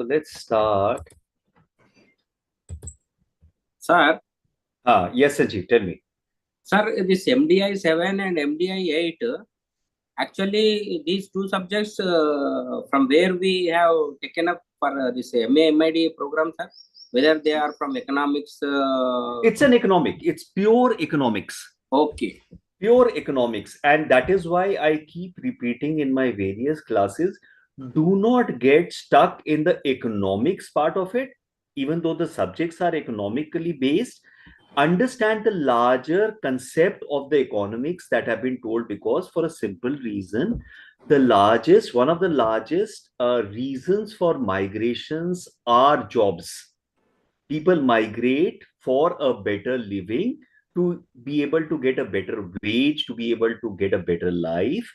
So let's start. Sir, Yes, Sanjeev, tell me. sir, this MDI 7 and MDI 8, actually, these two subjects from where we have taken up for this MA program, sir, whether they are from economics. It's an economic, it's pure economics. Okay. Pure economics. And that is why I keep repeating in my various classes, do not get stuck in the economics part of it, even though the subjects are economically based. Understand the larger concept of the economics that have been told, because for a simple reason, one of the largest reasons for migrations are jobs. People migrate for a better living, to be able to get a better wage, to be able to get a better life.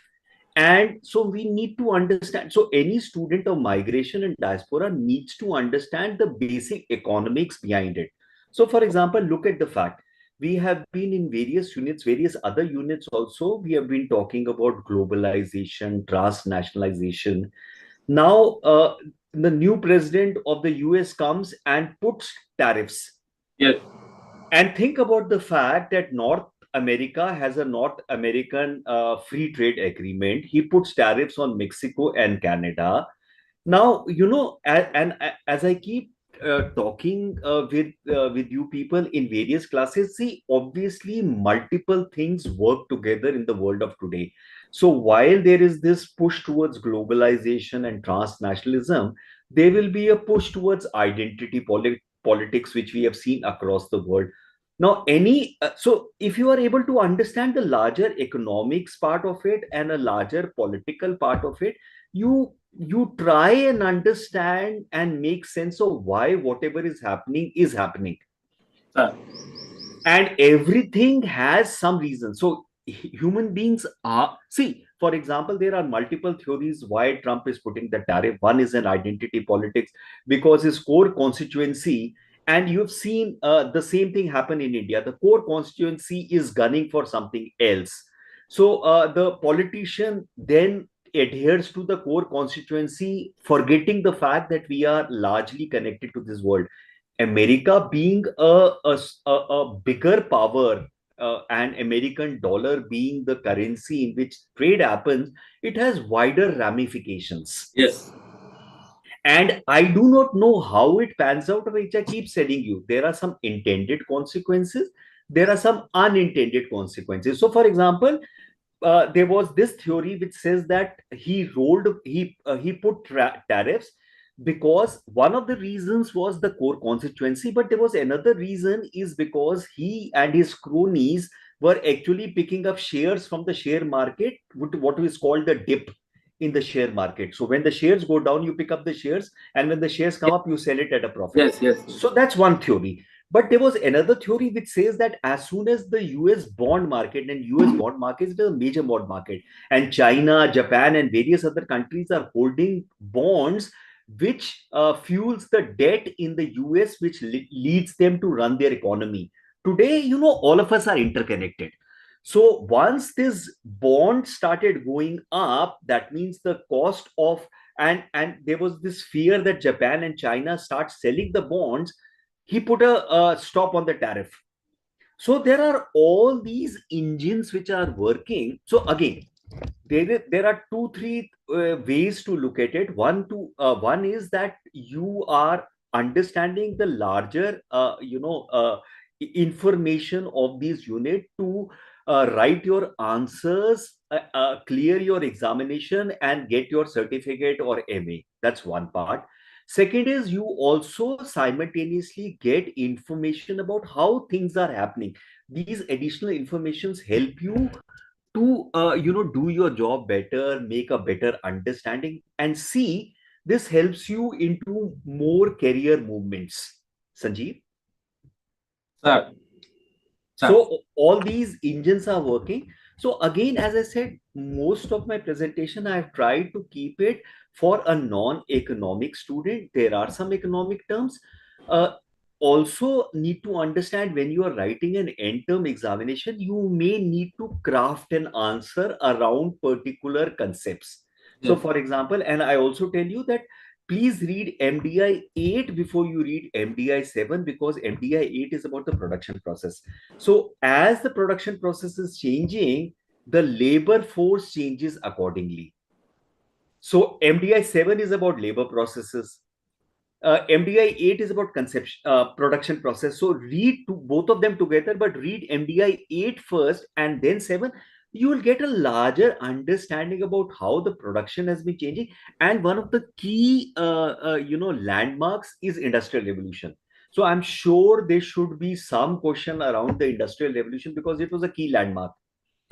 And so we need to understand. So any student of migration and diaspora needs to understand the basic economics behind it. So, for example, look at the fact, we have been in various units, various other units also. We have been talking about globalization, transnationalization. Now, the new president of the US comes and puts tariffs. Yes. And think about the fact that North America has a North American free trade agreement. He puts tariffs on Mexico and Canada. Now, as I keep talking with you people in various classes, see, obviously multiple things work together in the world of today. So while there is this push towards globalization and transnationalism, there will be a push towards politics, which we have seen across the world. Now, so if you are able to understand the larger economics part of it and a larger political part of it, you try and understand and make sense of why whatever is happening. Sir. And everything has some reason. So human beings are, see, for example, there are multiple theories why Trump is putting the tariff. One is an identity politics, because his core constituency, and you've seen the same thing happen in India, the core constituency is gunning for something else. So the politician then adheres to the core constituency, forgetting the fact that we are largely connected to this world. America being a bigger power, and American dollar being the currency in which trade happens, it has wider ramifications. Yes. And I do not know how it pans out, which I keep telling you. There are some intended consequences, there are some unintended consequences. So, for example, there was this theory which says that he put tariffs because one of the reasons was the core constituency, but there was another reason is because he and his cronies were actually picking up shares from the share market, what is called the dip in the share market. So when the shares go down, you pick up the shares, and when the shares come up, you sell it at a profit. Yes, yes. So that's one theory. But there was another theory which says that as soon as the US bond market, and US bond market is a major bond market, and China, Japan, and various other countries are holding bonds which fuels the debt in the US, which leads them to run their economy. Today, all of us are interconnected. So once this bond started going up, that means the cost of, and there was this fear that Japan and China start selling the bonds. He put a stop on the tariff. So there are all these engines which are working. So again, there are two, three ways to look at it. One is that you are understanding the larger, information of these unit to write your answers, clear your examination, and get your certificate or MA. That's one part. Second is you also simultaneously get information about how things are happening. These additional informations help you to do your job better, make a better understanding, and see, this helps you into more career movements. Sanjeev. Sir. Sir. So all these engines are working. So again, as I said, most of my presentation I have tried to keep it for a non-economic student. There are some economic terms. Uh, Also need to understand, when you are writing an end term examination, you may need to craft an answer around particular concepts. So Yes. for example, and I also tell you that please read MDI 8 before you read MDI 7, because MDI 8 is about the production process. So, as the production process is changing, the labor force changes accordingly. So, MDI 7 is about labor processes. MDI 8 is about conception, production process. So read both of them together, but read MDI 8 first and then 7. You will get a larger understanding about how the production has been changing. And one of the key, landmarks is industrial revolution. So I'm sure there should be some question around the industrial revolution, because it was a key landmark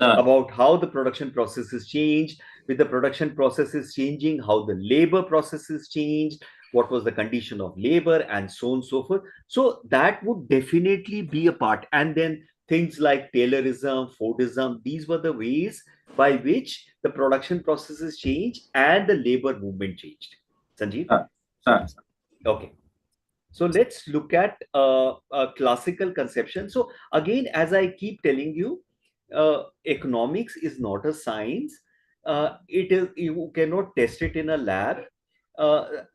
about how the production processes changed. With the production processes changing, how the labor processes changed, what was the condition of labor, and so on and so forth. So that would definitely be a part. And then things like Taylorism, Fordism, these were the ways by which the production processes changed and the labor movement changed. Sanjeev? Sir. Okay. So let's look at a classical conception. So again, as I keep telling you, economics is not a science. It is, you cannot test it in a lab.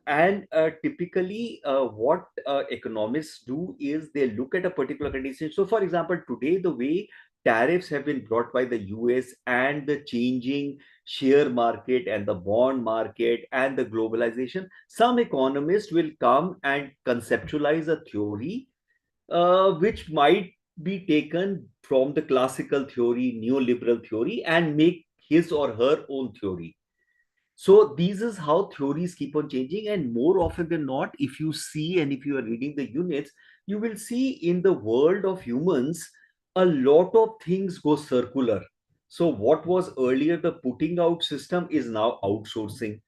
And typically, what economists do is they look at a particular condition. So, for example, today the way tariffs have been brought by the US and the changing share market and the bond market and the globalization, some economists will come and conceptualize a theory which might be taken from the classical theory, neoliberal theory, and make his or her own theory. So this is how theories keep on changing, and more often than not, if you see and if you are reading the units, you will see in the world of humans a lot of things go circular. So what was earlier the putting out system is now outsourcing,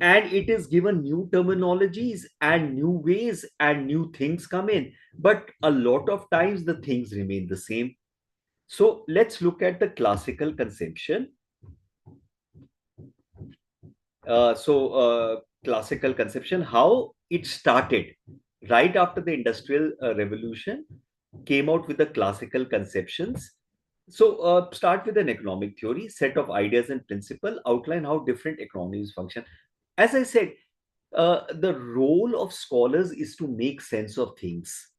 and it is given new terminologies and new ways and new things come in, but a lot of times the things remain the same. So let's look at the classical conception. Classical conception, how it started right after the industrial revolution, came out with the classical conceptions. So start with an economic theory, set of ideas and principle, outline how different economies function. As I said, the role of scholars is to make sense of things.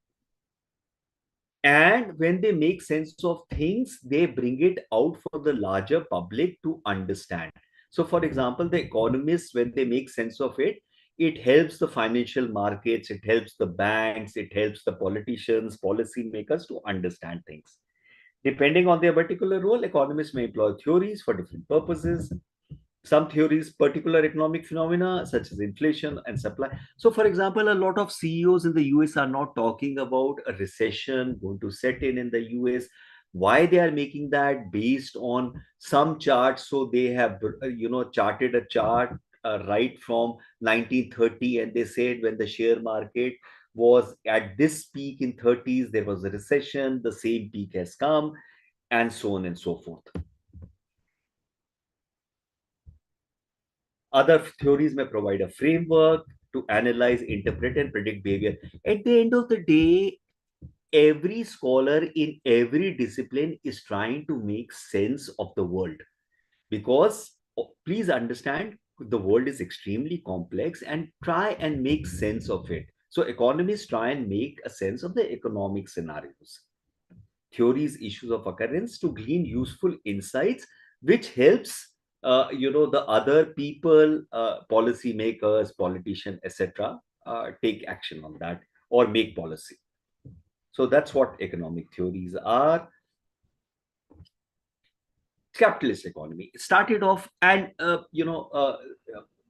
And when they make sense of things, they bring it out for the larger public to understand. So, for example, the economists, when they make sense of it, it helps the financial markets, it helps the banks, it helps the politicians, policymakers to understand things. Depending on their particular role, economists may employ theories for different purposes. Some theories, particular economic phenomena such as inflation and supply. So, for example, a lot of CEOs in the US are not talking about a recession going to set in the US. Why they are making that? Based on some charts. So they have, charted a chart right from 1930, and they said when the share market was at this peak in 30s, there was a recession. The same peak has come, and so on and so forth. Other theories may provide a framework to analyze, interpret, and predict behavior. At the end of the day, every scholar in every discipline is trying to make sense of the world, because please understand, the world is extremely complex, and try and make sense of it. So economists try and make a sense of the economic scenarios, theories, issues of occurrence, to glean useful insights, which helps the other people, policy makers, politicians, etc., take action on that or make policy. So that's what economic theories are. Capitalist economy started off, and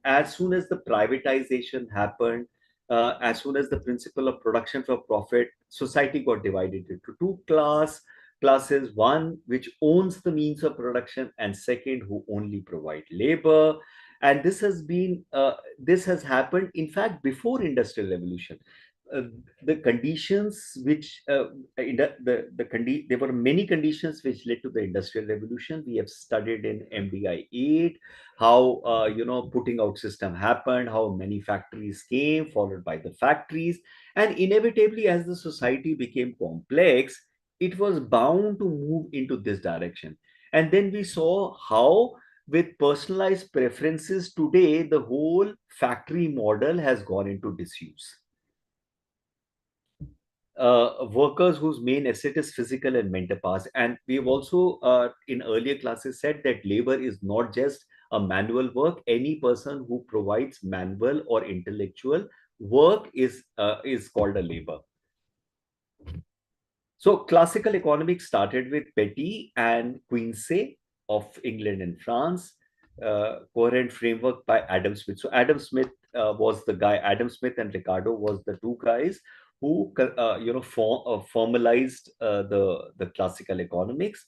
as soon as the privatization happened, as soon as the principle of production for profit, society got divided into two classes: one which owns the means of production, and second who only provide labor. And this has happened, in fact, before industrial revolution. uh, the conditions which there were many conditions which led to the industrial revolution. We have studied in MDI 8 how putting out system happened, how many factories came, followed by the factories, and inevitably, as the society became complex, it was bound to move into this direction. And then we saw how with personalized preferences today, the whole factory model has gone into disuse. Workers whose main asset is physical and mental powers. And we've also, in earlier classes, said that labor is not just a manual work. Any person who provides manual or intellectual work is called a labor. So classical economics started with Petty and Quincey of England and France, coherent framework by Adam Smith. So Adam Smith was the guy. Adam Smith and Ricardo was the two guys who formalized the classical economics.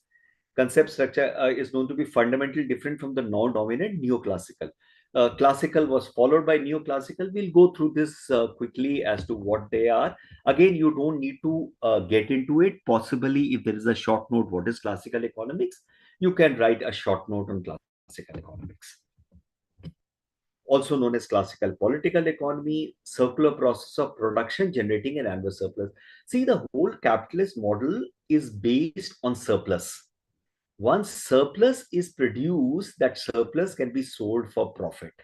Concept structure is known to be fundamentally different from the non-dominant neoclassical. Classical was followed by neoclassical. We'll go through this quickly as to what they are. Again, you don't need to get into it. Possibly, if there is a short note, what is classical economics? You can write a short note on classical economics. Also known as classical political economy, circular process of production generating an annual surplus. See, the whole capitalist model is based on surplus. Once surplus is produced, that surplus can be sold for profit.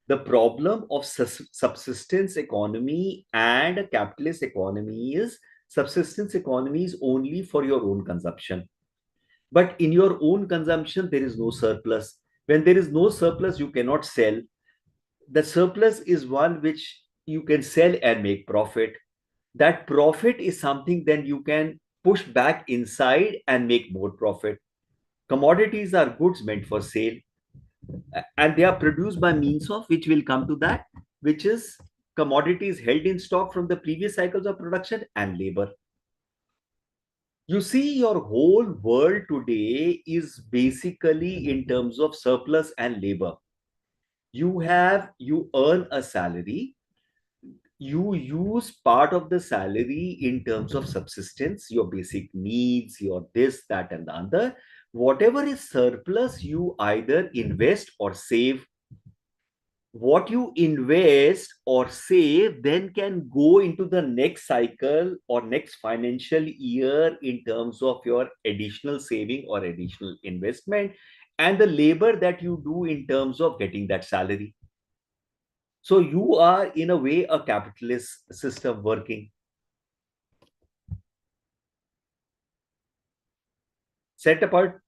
The problem of subsistence economy and a capitalist economy is subsistence economy is only for your own consumption. But in your own consumption, there is no surplus. When there is no surplus, you cannot sell. The surplus is one which you can sell and make profit. That profit is something then you can push back inside and make more profit. Commodities are goods meant for sale, and they are produced by means of, which will come to that, which is commodities held in stock from the previous cycles of production and labor. You see, your whole world today is basically in terms of surplus and labor. You earn a salary, you use part of the salary in terms of subsistence, your basic needs, your this, that, and the other. Whatever is surplus, you either invest or save. What you invest or save then can go into the next cycle or next financial year in terms of your additional saving or additional investment, and the labor that you do in terms of getting that salary. So you are, in a way, a capitalist system working. Set apart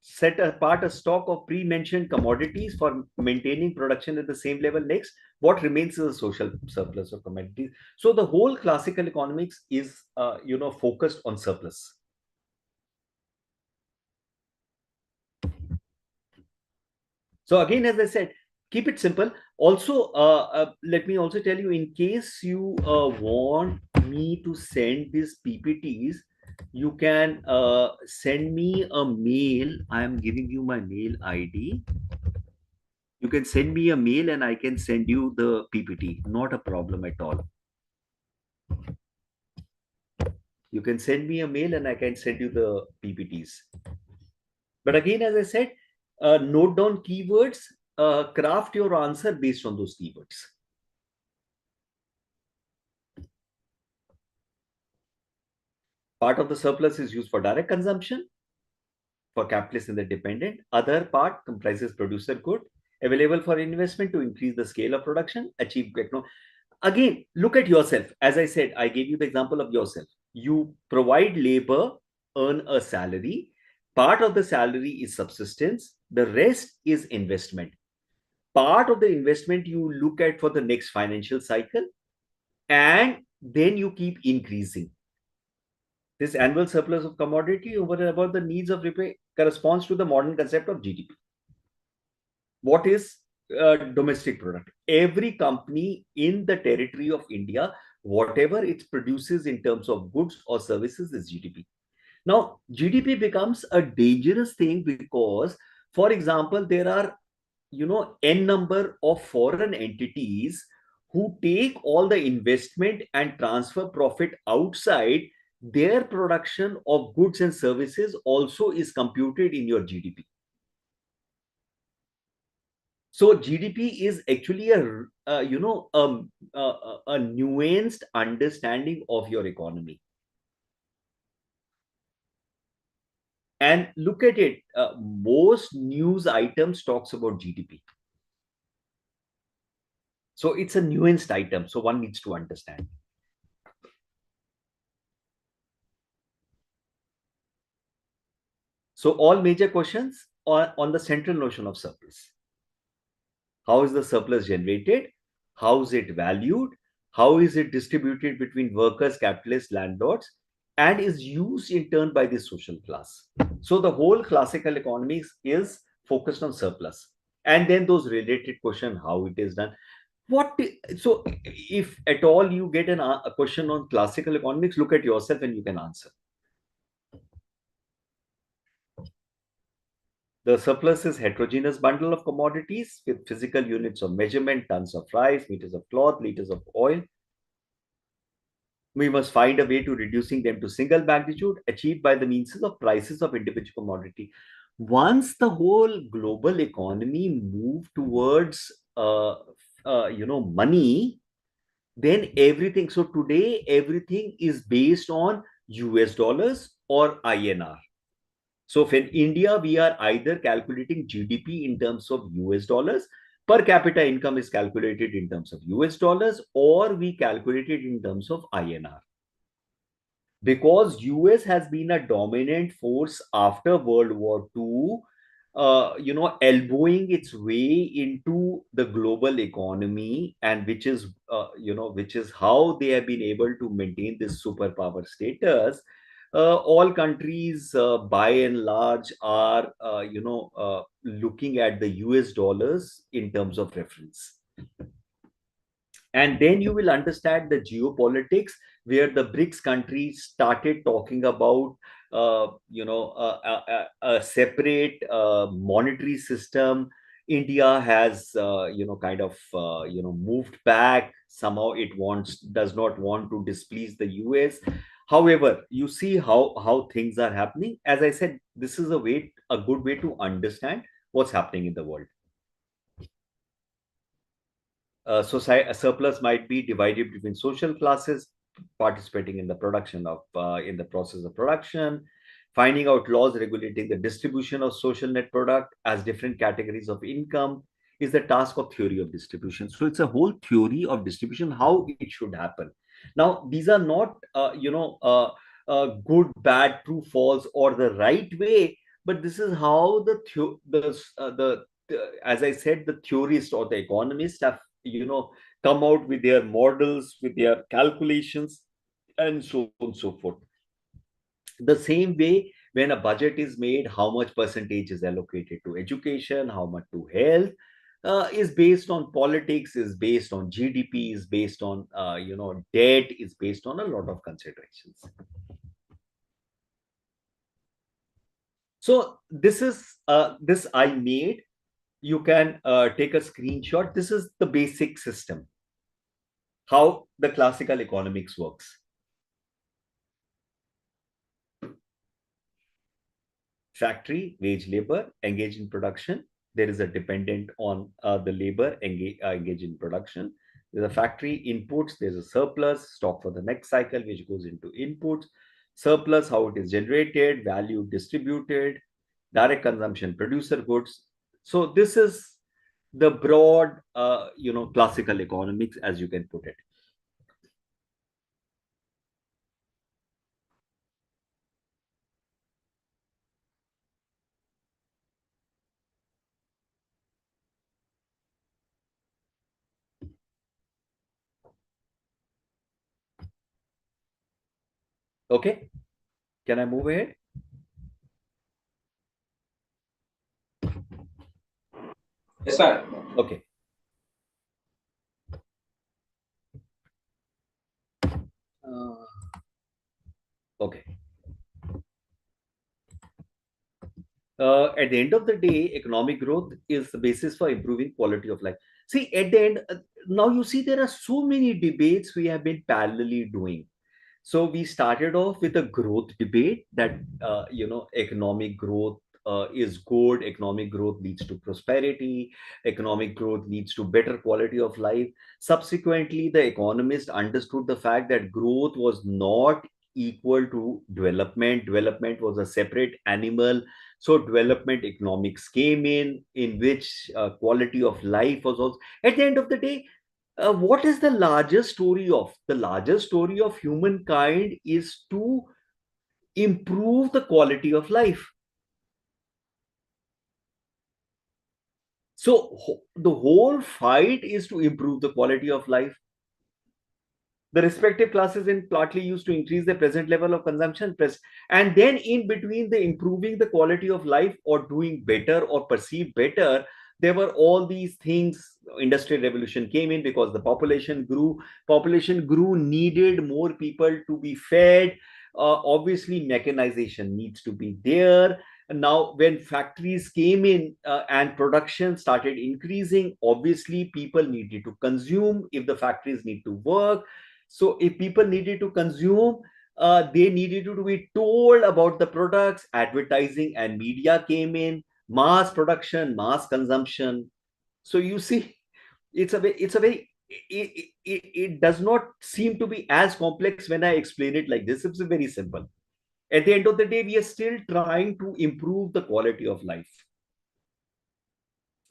a stock of pre-mentioned commodities for maintaining production at the same level. Next, what remains is a social surplus of commodities. So the whole classical economics is focused on surplus. So again, as I said, keep it simple. Also, let me also tell you, in case you want me to send these PPTs, you can send me a mail. I am giving you my mail ID. You can send me a mail and I can send you the PPT. Not a problem at all. You can send me a mail and I can send you the PPTs. But again, as I said, note down keywords, craft your answer based on those keywords. Part of the surplus is used for direct consumption, for capitalists and the dependent. Other part comprises producer good, available for investment to increase the scale of production, achieve. Again, look at yourself. As I said, I gave you the example of yourself. You provide labor, earn a salary. Part of the salary is subsistence. The rest is investment. Part of the investment you look at for the next financial cycle, and then you keep increasing. This annual surplus of commodity over and above the needs of repair corresponds to the modern concept of GDP. What is domestic product? Every company in the territory of India, whatever it produces in terms of goods or services, is GDP. Now, GDP becomes a dangerous thing because, for example, there are n number of foreign entities who take all the investment and transfer profit outside. Their production of goods and services also is computed in your GDP. So GDP is actually a nuanced understanding of your economy. And look at it, most news items talks about GDP. So it's a nuanced item, so one needs to understand. So all major questions on the central notion of surplus. How is the surplus generated? How is it valued? How is it distributed between workers, capitalists, landlords, and is used in turn by the social class? So the whole classical economics is focused on surplus. And then those related question, how it is done. So if at all you get a question on classical economics, look at yourself and you can answer. The surplus is heterogeneous bundle of commodities with physical units of measurement, tons of rice, meters of cloth, liters of oil. We must find a way to reducing them to single magnitude achieved by the means of prices of individual commodity. Once the whole global economy moved towards money, then everything. So today everything is based on US dollars or INR. So in India, we are either calculating GDP in terms of US dollars, per capita income is calculated in terms of US dollars, or we calculate it in terms of INR. Because US has been a dominant force after World War II, elbowing its way into the global economy, and which is how they have been able to maintain this superpower status. All countries, by and large, are looking at the US dollars in terms of reference. And then you will understand the geopolitics, where the BRICS countries started talking about a separate monetary system. India has kind of moved back. Somehow it does not want to displease the US. However, you see how things are happening. As I said, this is a good way to understand what's happening in the world. A surplus might be divided between social classes participating in the production of in the process of production. Finding out laws regulating the distribution of social net product as different categories of income is the task of theory of distribution. So it's a whole theory of distribution, how it should happen. Now these are not good, bad, true, false, or the right way, but this is how as I said, the theorists or the economists have come out with their models, with their calculations, and so on and so forth. The same way, when a budget is made, how much percentage is allocated to education, how much to health, is based on politics, is based on GDP, is based on debt, is based on a lot of considerations. So this I made. You can take a screenshot. This is the basic system, how the classical economics works. Factory, wage labor, engage in production. There is a dependent on the labor engage in production. There's a factory inputs, there's a surplus, stock for the next cycle, which goes into inputs. Surplus, how it is generated, value distributed, direct consumption, producer goods. So this is the broad, classical economics, as you can put it. Okay, can I move ahead? Yes, sir. Okay. Okay. At the end of the day, economic growth is the basis for improving quality of life. See, at the end, now you see there are so many debates we have been parallelly doing. So we started off with a growth debate that economic growth is good. Economic growth leads to prosperity. Economic growth leads to better quality of life. Subsequently, the economist understood the fact that growth was not equal to development. Development was a separate animal. So development economics came in which quality of life was also. At the end of the day, what is the largest story of? The largest story of humankind is to improve the quality of life. So the whole fight is to improve the quality of life. The respective classes in partly used to increase the present level of consumption, and then in between the improving the quality of life or doing better or perceive better, there were all these things. Industrial revolution came in because the population grew, needed more people to be fed. Obviously mechanization needs to be there. Now when factories came in and production started increasing, obviously people needed to consume if the factories need to work. So if people needed to consume, they needed to be told about the products. Advertising and media came in, mass production, mass consumption. So you see, it does not seem to be as complex when I explain it like this. It's very simple. At the end of the day, we are still trying to improve the quality of life.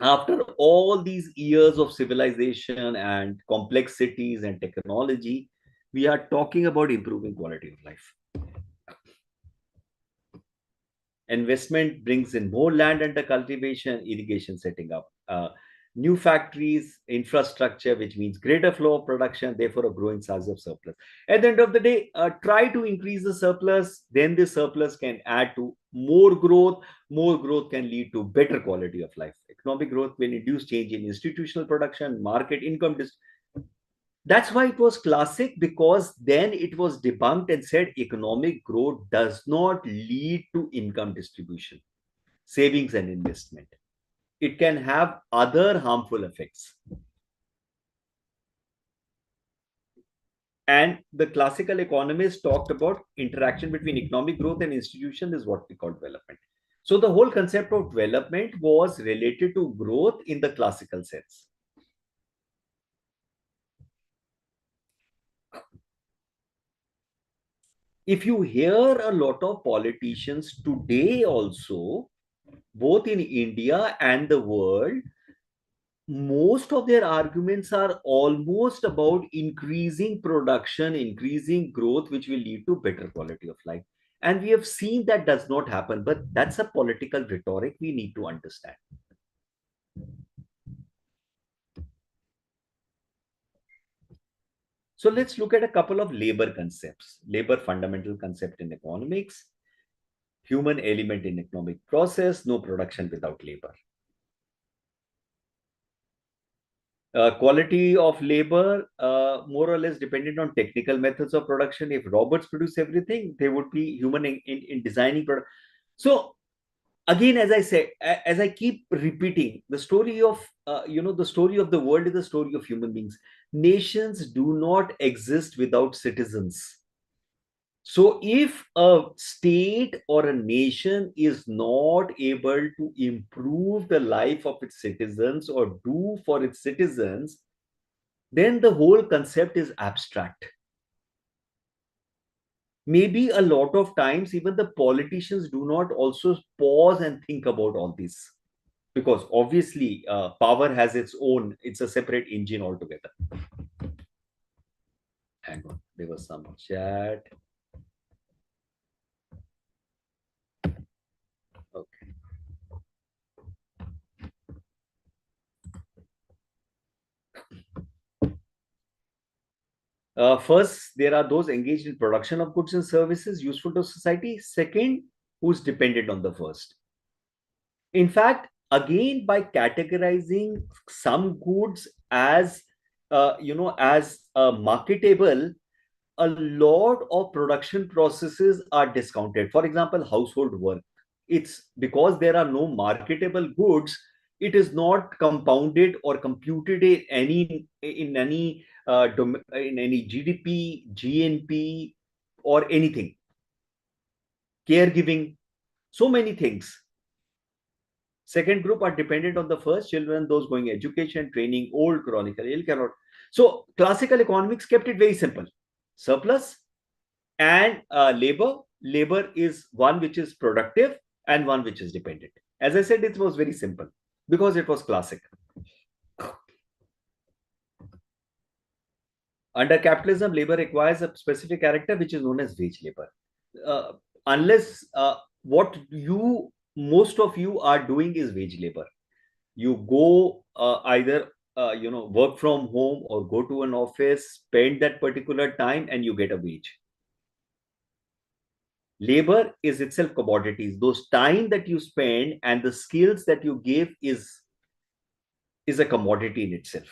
After all these years of civilization and complexities and technology, we are talking about improving quality of life. Investment brings in more land under cultivation, irrigation setting up, new factories, infrastructure, which means greater flow of production, therefore a growing size of surplus. At the end of the day, try to increase the surplus, then the surplus can add to more growth. More growth can lead to better quality of life. Economic growth will induce change in institutional production, market income. That's why it was classic, because then it was debunked and said economic growth does not lead to income distribution, savings, and investment. It can have other harmful effects. And the classical economists talked about interaction between economic growth and institution is what we call development. So the whole concept of development was related to growth in the classical sense. If you hear a lot of politicians today also, both in India and the world, most of their arguments are almost about increasing production, increasing growth, which will lead to better quality of life. And we have seen that does not happen, but that's a political rhetoric we need to understand. So let's look at a couple of labor concepts. Labor, fundamental concept in economics. Human element in economic process, no production without labor. Quality of labor, more or less dependent on technical methods of production. If robots produce everything, they would be human in designing product. So again, as I say, as I keep repeating, the story of the story of the world is the story of human beings. Nations do not exist without citizens. So if a state or a nation is not able to improve the life of its citizens or do for its citizens, then the whole concept is abstract. Maybe a lot of times even the politicians do not also pause and think about all this, because obviously power has its own, it's a separate engine altogether. Hang on, there was some chat. Okay. First, there are those engaged in production of goods and services useful to society. Second, who's dependent on the first. In fact, again, by categorizing some goods as as marketable, a lot of production processes are discounted. For example, household work. It's because there are no marketable goods, it is not compounded or computed in any GDP, GNP, or anything. Caregiving, so many things. Second group are dependent on the first, children, those going education, training, old, chronic, ill, cannot. So classical economics kept it very simple. Surplus, And labor is one which is productive and one which is dependent. As I said, it was very simple because it was classic. Under capitalism, labor requires a specific character which is known as wage labor. uh, unless what you most of you are doing is wage labor. You go either work from home or go to an office, spend that particular time, and you get a wage. Labor is itself commodities. Those time that you spend and the skills that you give is a commodity in itself.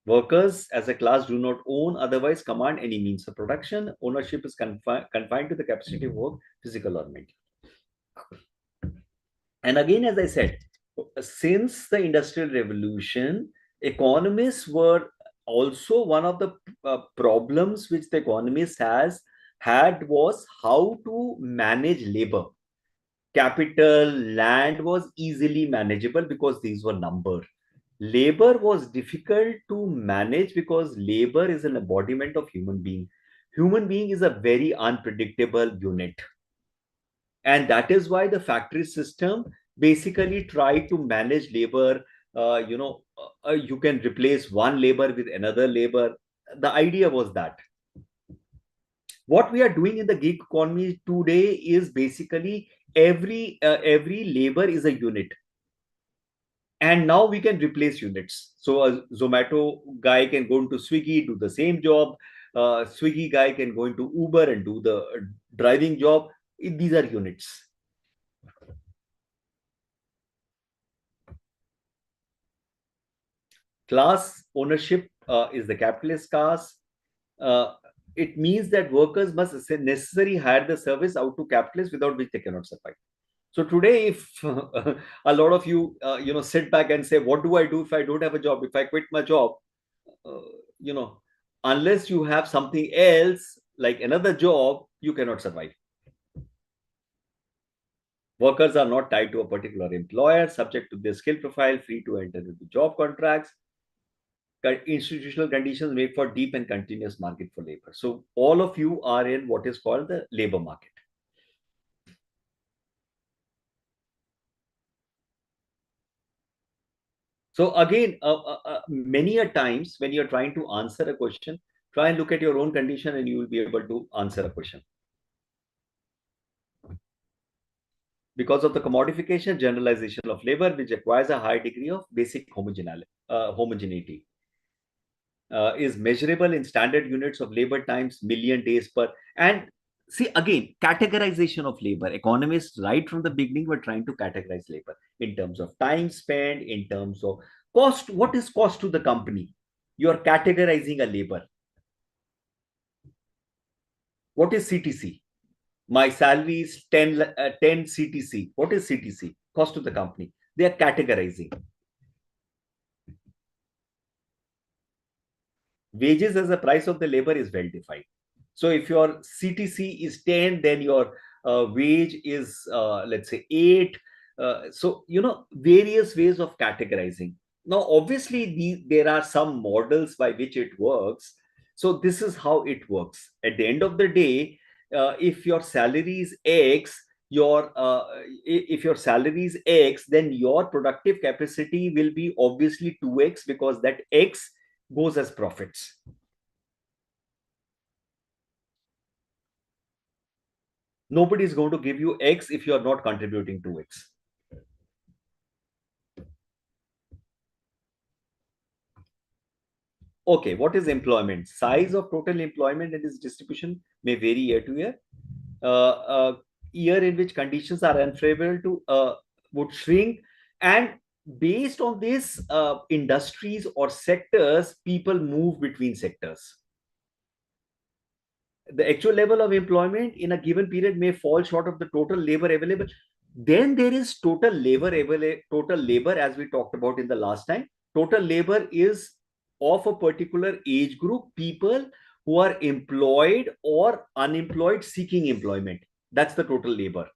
Workers as a class do not own, otherwise command any means of production. Ownership is confined to the capacity of work, physical or mental. And again, as I said, since the Industrial Revolution, economists were also one of the problems which the economist has had was how to manage labor. Capital, land was easily manageable because these were numbered. Labor was difficult to manage because labor is an embodiment of human being. Human being is a very unpredictable unit. And that is why the factory system basically try to manage labor. You can replace one labor with another labor. The idea was that what we are doing in the gig economy today is basically every labor is a unit, and now we can replace units. So a Zomato guy can go into Swiggy, do the same job. Swiggy guy can go into Uber and do the driving job. These are units. Class ownership is the capitalist class. Uh, it means that workers must necessarily hire the service out to capitalists, without which they cannot survive. So today, if a lot of you, sit back and say, "What do I do if I don't have a job? If I quit my job?" Uh, you know, unless you have something else like another job, you cannot survive. Workers are not tied to a particular employer, subject to their skill profile, free to enter into job contracts. Institutional conditions make for deep and continuous market for labor. So all of you are in what is called the labor market. So again, many a times when you're trying to answer a question, try and look at your own condition and you will be able to answer a question. Because of the commodification, generalization of labor, which requires a high degree of basic homogeneity, is measurable in standard units of labor times, million days per. And see, again, categorization of labor. Economists, right from the beginning, were trying to categorize labor in terms of time spent, in terms of cost. What is cost to the company? You are categorizing a labor. What is CTC? My salary is 10 CTC. What is CTC? Cost to the company. They are categorizing. Wages as a price of the labor is well defined. So if your CTC is 10, then your wage is, let's say, 8. So, various ways of categorizing. Now, obviously, there are some models by which it works. So this is how it works. At the end of the day, if your salary is X, if your salary is X, then your productive capacity will be obviously 2X, because that X goes as profits. Nobody is going to give you X if you are not contributing to X. Okay, what is employment? Size of total employment and its distribution may vary year to year. Year in which conditions are unfavorable to would shrink, and based on this, industries or sectors, people move between sectors. The actual level of employment in a given period may fall short of the total labor available. Then there is total labor, as we talked about in the last time. Total labor is of a particular age group, people who are employed or unemployed seeking employment. That's the total labor.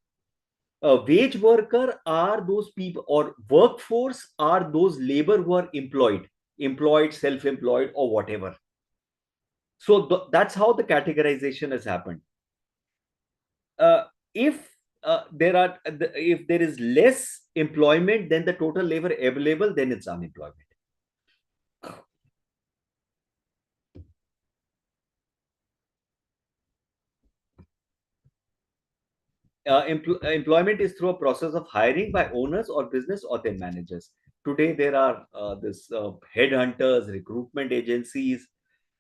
A wage worker are those people, or workforce are those labor who are employed. employed, self-employed, or whatever. So that's how the categorization has happened. If if there is less employment than the total labor available, then it's unemployment. Employment is through a process of hiring by owners or business or their managers. Today, there are this headhunters, recruitment agencies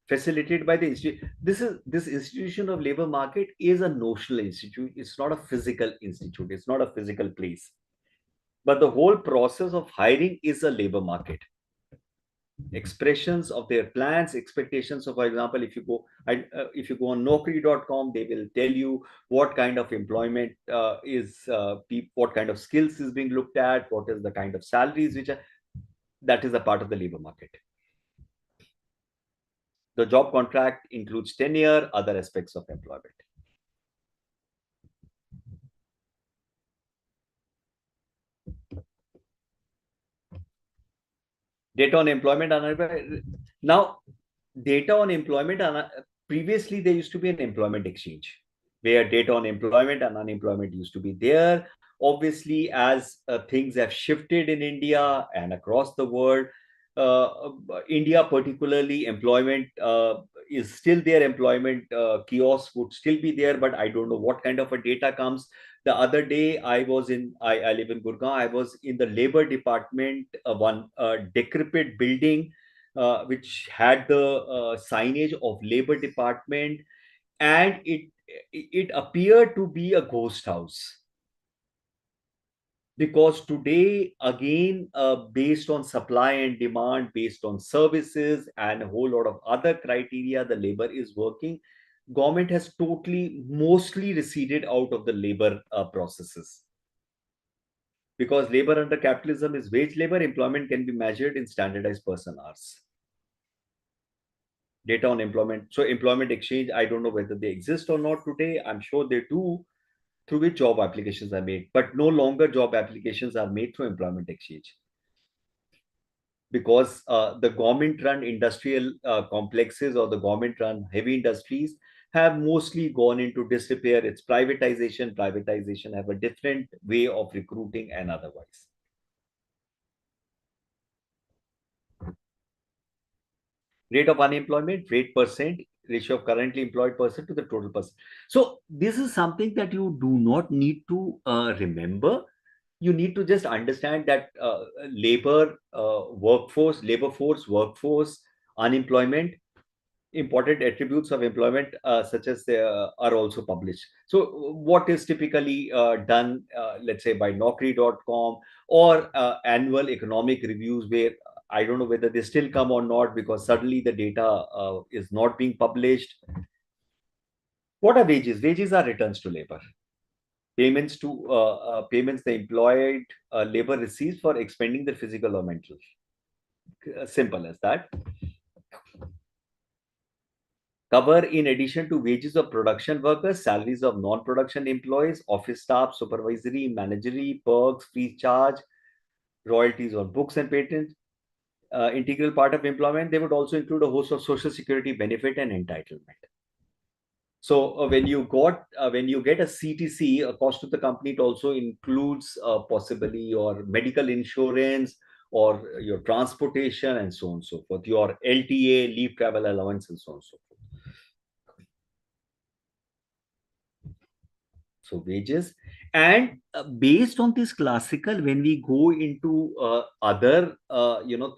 facilitated by the institute. This institution of labor market is a notional institute. It's not a physical institute. It's not a physical place. But the whole process of hiring is a labor market. Expressions of their plans, expectations. So, for example, if you go on Naukri.com, they will tell you what kind of employment what kind of skills is being looked at, what is the kind of salaries which are. That is a part of the labor market. The job contract includes tenure, other aspects of employment. Data on employment. Now, data on employment. Previously, there used to be an employment exchange where data on employment and unemployment used to be there. Obviously, as things have shifted in India and across the world, India particularly, employment is still there. Employment kiosk would still be there, but I don't know what kind of a data comes. The other day, I live in Gurgaon. I was in the labor department, one decrepit building, which had the signage of labor department, and it appeared to be a ghost house. Because today, again, based on supply and demand, based on services and a whole lot of other criteria, the labor is working. Government has mostly receded out of the labor processes. Because labor under capitalism is wage labor, employment can be measured in standardized person hours. Data on employment. So employment exchange, I don't know whether they exist or not today. I'm sure they do, through which job applications are made. But no longer job applications are made through employment exchange. Because the government-run industrial complexes or the government-run heavy industries have mostly gone into disrepair. It's privatization. Privatization have a different way of recruiting and otherwise. Rate of unemployment, rate percent, ratio of currently employed person to the total person. So this is something that you do not need to remember. You need to just understand that labor force, workforce, unemployment, important attributes of employment such as they are also published. So what is typically done, let's say by Naukri.com or annual economic reviews, where I don't know whether they still come or not because suddenly the data is not being published. What are wages? Wages are returns to labor. Payments the employed labor receives for expending their physical or mental. Simple as that. Cover, in addition to wages of production workers, salaries of non-production employees, office staff, supervisory, managerial, perks, free charge, royalties on books and patents. Integral part of employment. They would also include a host of social security benefit and entitlement. So when you get a CTC, a cost to the company, it also includes possibly your medical insurance or your transportation and so on and so forth, your LTA, leave travel allowance, and so on and so forth. So wages. And based on this classical, when we go into other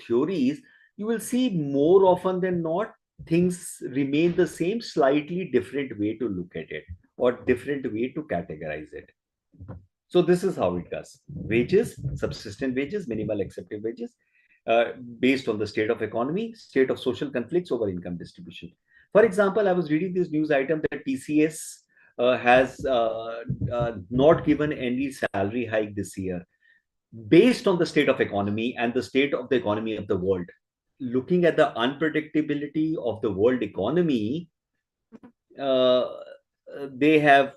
theories, you will see more often than not things remain the same, slightly different way to look at it or different way to categorize it. So this is how it does. Wages, subsistence wages, minimal accepted wages, based on the state of economy, state of social conflicts over income distribution. For example, I was reading this news item that TCS has not given any salary hike this year based on the state of economy and the state of the economy of the world. Looking at the unpredictability of the world economy, uh, they have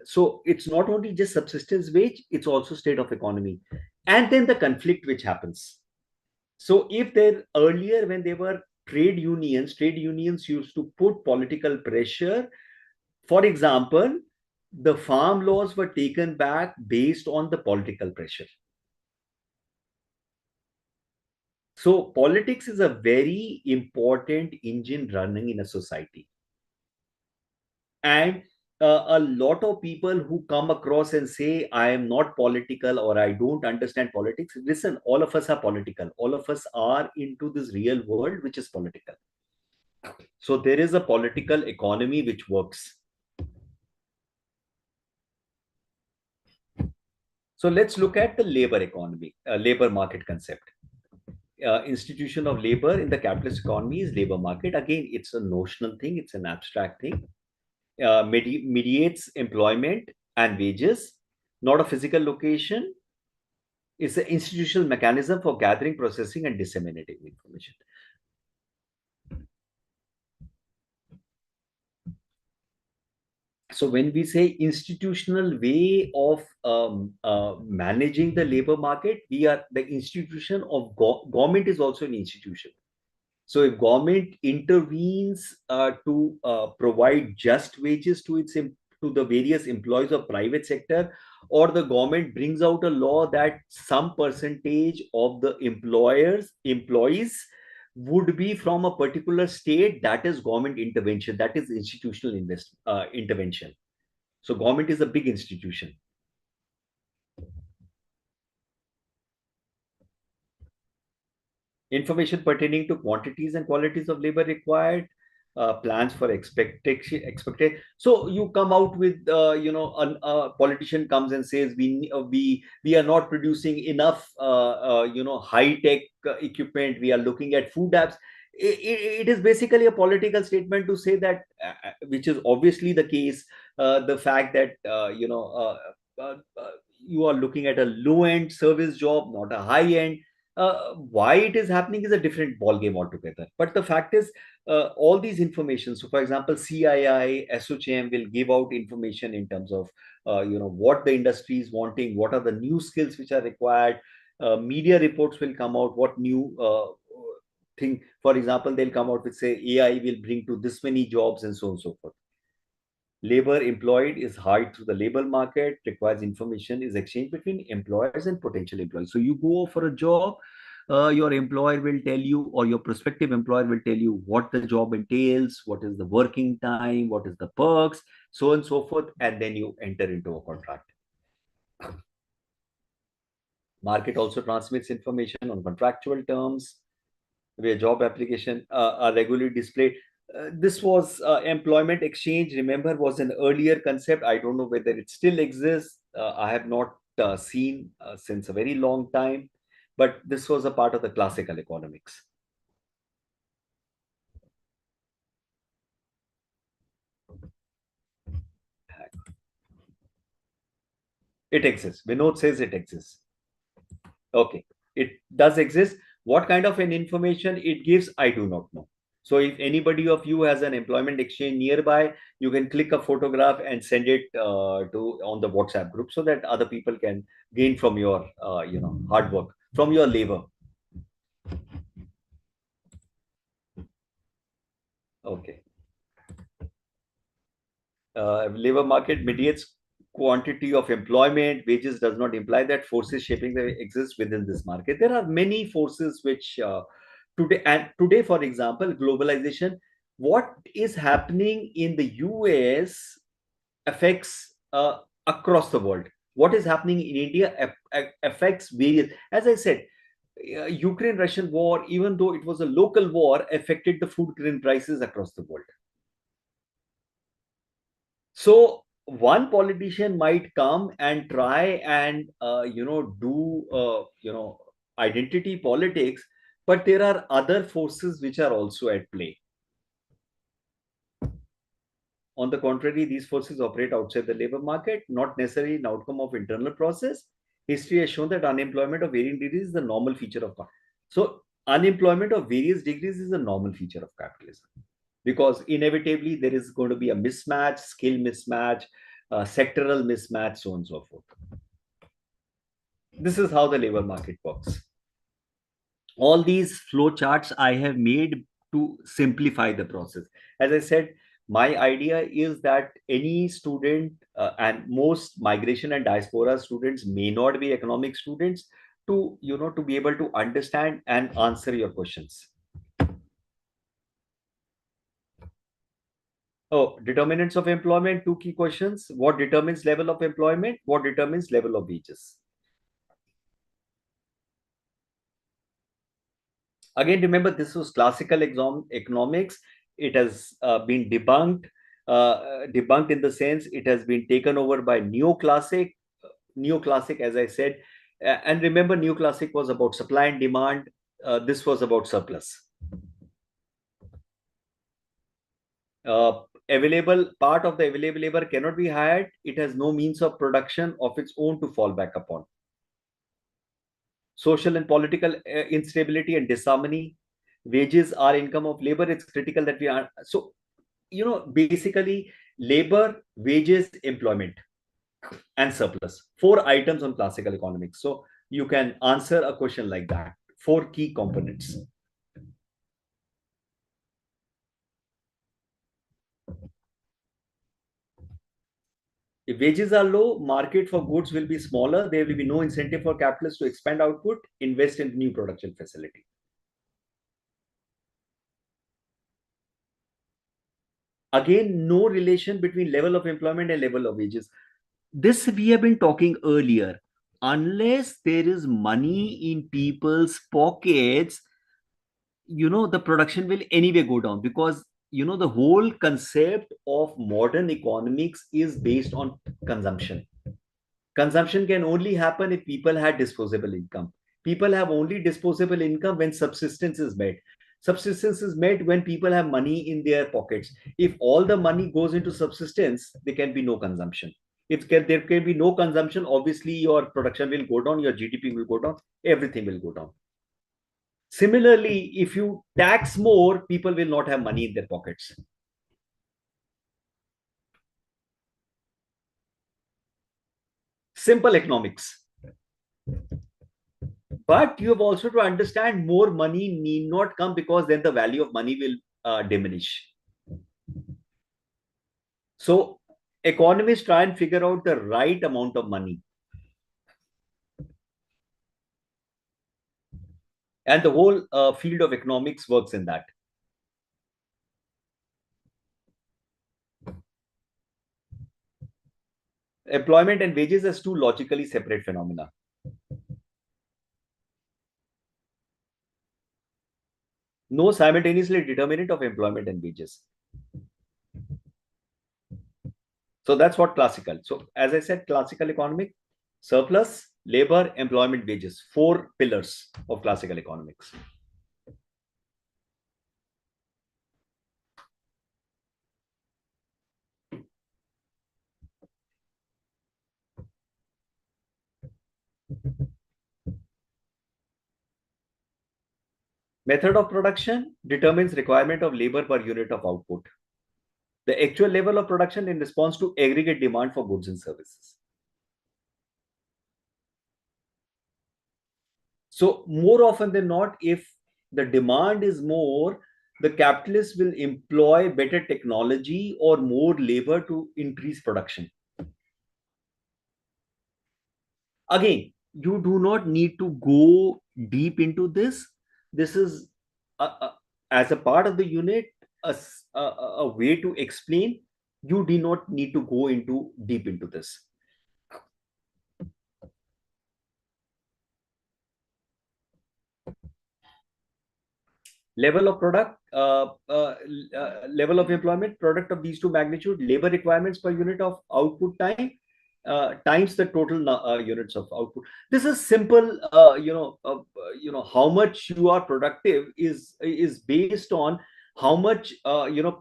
so it's not only just subsistence wage, it's also state of economy, and then the conflict which happens. So if there earlier, when they were trade unions used to put political pressure. For example, the farm laws were taken back based on the political pressure. So politics is a very important engine running in a society. And a lot of people who come across and say, I am not political or I don't understand politics. Listen, all of us are political. All of us are into this real world, which is political. So there is a political economy which works. So let's look at the labor economy, labor market concept. Institution of labor in the capitalist economy is labor market. Again, it's a notional thing, it's an abstract thing. Mediates employment and wages, not a physical location. It's an institutional mechanism for gathering, processing, and disseminating information. So when we say institutional way of managing the labor market, we are the institution of government is also an institution. So if government intervenes to provide just wages to to the various employees of private sector, or the government brings out a law that some percentage of the employees would be from a particular state, that is government intervention. That is institutional intervention. So government is a big institution. Information pertaining to quantities and qualities of labor required, plans for expected. So you come out with, a politician comes and says we are not producing enough, high tech equipment. We are looking at food apps. It is basically a political statement to say that, which is obviously the case. The fact that you are looking at a low end service job, not a high end. Why it is happening is a different ball game altogether. But the fact is, all these information. So, for example, CII, SOCM will give out information in terms of what the industry is wanting, what are the new skills which are required. Media reports will come out what new thing. For example, they'll come out with say AI will bring to this many jobs and so on and so forth. Labor employed is hired through the labor market, requires information is exchanged between employers and potential employees. So you go for a job, your employer will tell you, or your prospective employer will tell you what the job entails, what is the working time, what is the perks, so on and so forth, and then you enter into a contract. Market also transmits information on contractual terms, where job application are regularly displayed. This was employment exchange, remember, was an earlier concept. I don't know whether it still exists. I have not seen since a very long time, but this was a part of the classical economics. It exists. Vinod says it exists. Okay, it does exist. What kind of an information it gives, I do not know. So if anybody of you has an employment exchange nearby, you can click a photograph and send it to on the WhatsApp group so that other people can gain from your hard work, from your labor. Okay. Labor market mediates quantity of employment. Wages does not imply that forces shaping the exist within this market. There are many forces which today, for example, globalization. What is happening in the US affects across the world. What is happening in India affects various. As I said, Ukraine-Russian war, even though it was a local war, affected the food grain prices across the world. So one politician might come and try and do identity politics, but there are other forces which are also at play. On the contrary, these forces operate outside the labor market, not necessarily an outcome of internal process. History has shown that unemployment of varying degrees is the normal feature of so unemployment of various degrees is a normal feature of capitalism, because inevitably there is going to be a mismatch, skill mismatch, sectoral mismatch, so on and so forth. This is how the labor market works. All these flow charts I have made to simplify the process. As I said, my idea is that any student, and most migration and diaspora students may not be economic students, to to be able to understand and answer your questions. Oh, determinants of employment, two key questions. What determines level of employment? What determines level of wages? Again, remember, this was classical economics. It has been debunked in the sense it has been taken over by neoclassic, as I said. And remember, neoclassic was about supply and demand. This was about surplus. Available part of the available labor cannot be hired. It has no means of production of its own to fall back upon. Social and political instability and disharmony. Wages are income of labor. It's critical that we are so, basically, labor, wages, employment, and surplus. Four items on classical economics. So you can answer a question like that. Four key components. If wages are low, market for goods will be smaller. There will be no incentive for capitalists to expand output, invest in new production facility. Again, no relation between level of employment and level of wages. This we have been talking earlier. Unless there is money in people's pockets, the production will anyway go down, because the whole concept of modern economics is based on consumption. Consumption can only happen if people had disposable income. People have only disposable income when subsistence is met. Subsistence is met when people have money in their pockets. If all the money goes into subsistence, there can be no consumption. If there can be no consumption, obviously your production will go down, your GDP will go down, everything will go down. Similarly, if you tax more, people will not have money in their pockets. Simple economics. But you have also to understand, more money need not come, because then the value of money will diminish. So economists try and figure out the right amount of money. And the whole field of economics works in that. Employment and wages as two logically separate phenomena. No simultaneously determinant of employment and wages. So that's what classical. So as I said, classical economic, surplus, labor, employment, wages, four pillars of classical economics. Method of production determines requirement of labor per unit of output. The actual level of production in response to aggregate demand for goods and services. So more often than not, if the demand is more, the capitalists will employ better technology or more labor to increase production. Again, you do not need to go deep into this. This is as a part of the unit, a way to explain. You do not need to go into deep into this. Level of product, level of employment, product of these two magnitude, labor requirements per unit of output time, times the total units of output. This is simple. How much you are productive is based on how much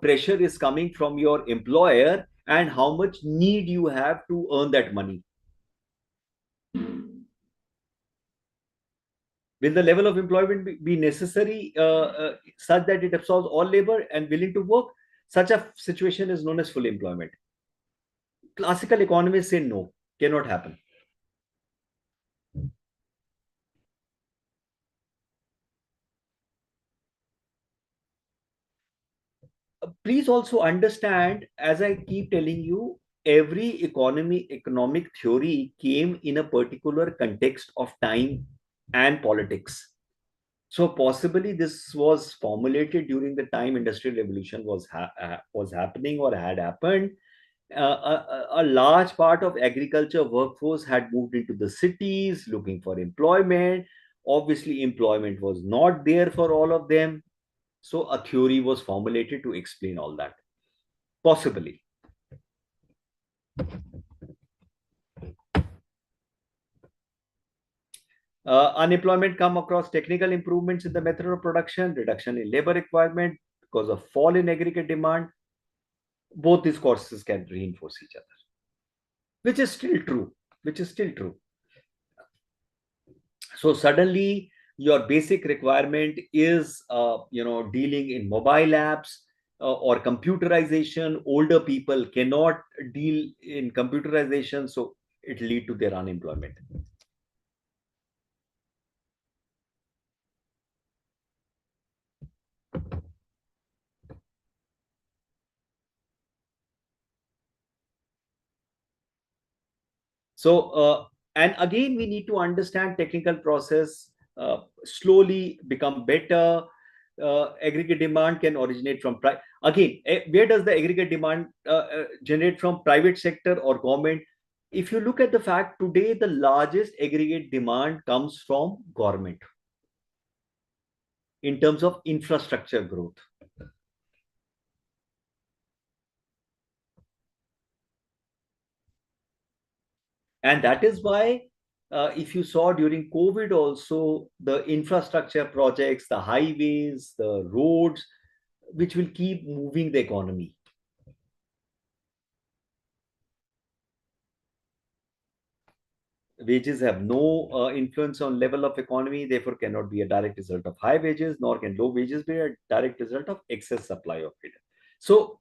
pressure is coming from your employer, and how much need you have to earn that money. Will the level of employment be necessary, such that it absorbs all labor and willing to work? Such a situation is known as full employment. Classical economists say no, cannot happen. please also understand, as I keep telling you, every economic theory came in a particular context of time and politics. So possibly this was formulated during the time industrial revolution was happening or had happened. A large part of agriculture workforce had moved into the cities looking for employment. Obviously, employment was not there for all of them. So a theory was formulated to explain all that. Possibly. Unemployment come across technical improvements in the method of production, reduction in labor requirement because of fall in aggregate demand. Both these causes can reinforce each other, which is still true. Which is still true. So suddenly, your basic requirement is, dealing in mobile apps or computerization. Older people cannot deal in computerization, so it lead to their unemployment. So, and again, we need to understand technical process slowly become better. Aggregate demand can originate from again. Where does the aggregate demand generate from? Private sector or government? If you look at the fact today, the largest aggregate demand comes from government in terms of infrastructure growth. And that is why, if you saw during COVID also, the infrastructure projects, the highways, the roads, which will keep moving the economy. Wages have no influence on level of economy, therefore cannot be a direct result of high wages, nor can low wages be a direct result of excess supply of it. So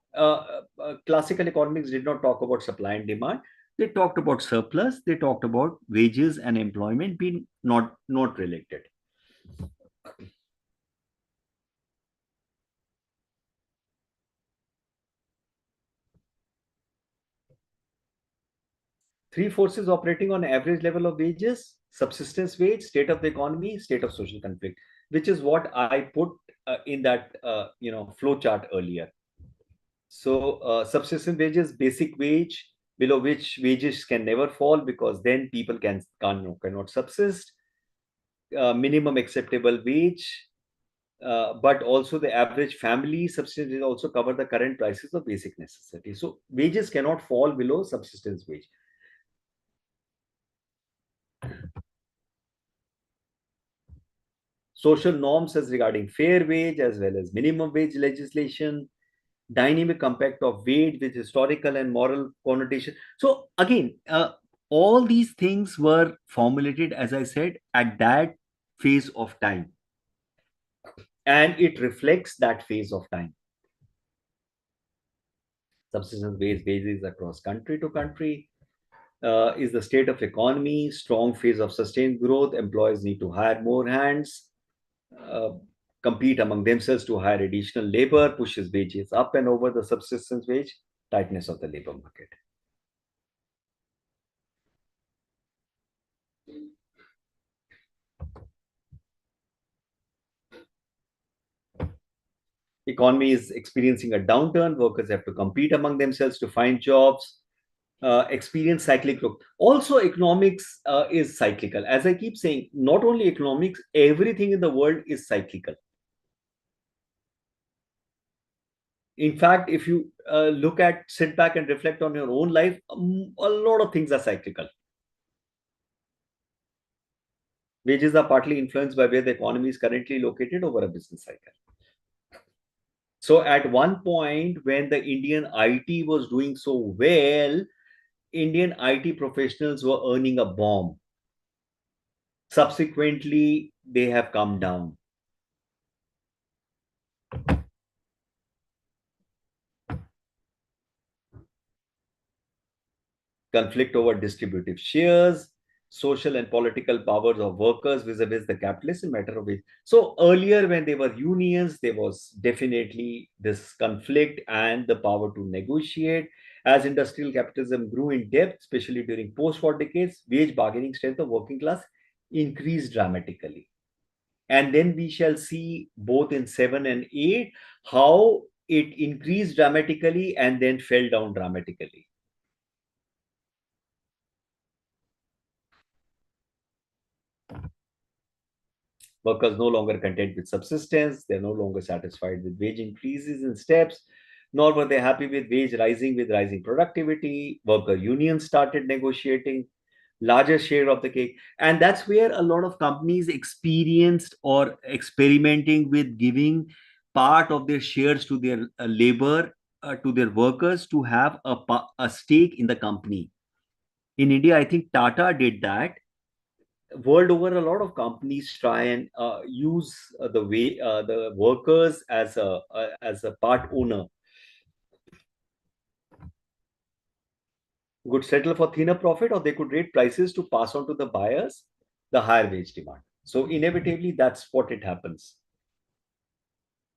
classical economics did not talk about supply and demand. They talked about surplus. They talked about wages and employment being not related. Three forces operating on average level of wages: subsistence wage, state of the economy, state of social conflict, which is what I put in that flow chart earlier. So subsistence wages, basic wage, below which wages can never fall because then people cannot subsist. Minimum acceptable wage, but also the average family subsistence will also cover the current prices of basic necessities. So wages cannot fall below subsistence wage. Social norms as regarding fair wage as well as minimum wage legislation, dynamic compact of wage with historical and moral connotation. So again, all these things were formulated, as I said, at that phase of time, and it reflects that phase of time. Subsistence wage wages across country to country. Is the state of economy, strong phase of sustained growth, employers need to hire more hands, uh, compete among themselves to hire additional labor, pushes wages up and over the subsistence wage, tightness of the labor market. Economy is experiencing a downturn, workers have to compete among themselves to find jobs, experience cyclic growth. Also, economics is cyclical. As I keep saying, not only economics, everything in the world is cyclical. In fact, if you sit back and reflect on your own life, a lot of things are cyclical. Wages are partly influenced by where the economy is currently located over a business cycle. So at one point, when the Indian IT was doing so well, Indian IT professionals were earning a bomb. Subsequently, they have come down. Conflict over distributive shares, social and political powers of workers vis-a-vis the capitalists in matter of wage. So earlier, when there were unions, there was definitely this conflict and the power to negotiate. As industrial capitalism grew in depth, especially during post-war decades, wage bargaining strength of working class increased dramatically. And then we shall see both in 7 and 8 how it increased dramatically and then fell down dramatically. Workers no longer content with subsistence, they're no longer satisfied with wage increases in steps, nor were they happy with wage rising with rising productivity. Worker unions started negotiating larger share of the cake. And that's where a lot of companies experienced or experimenting with giving part of their shares to their labor, to their workers to have a stake in the company. In India, I think Tata did that. World over, a lot of companies try and use the workers as a part owner. Could settle for thinner profit, or they could rate prices to pass on to the buyers the higher wage demand. So inevitably, that's what it happens.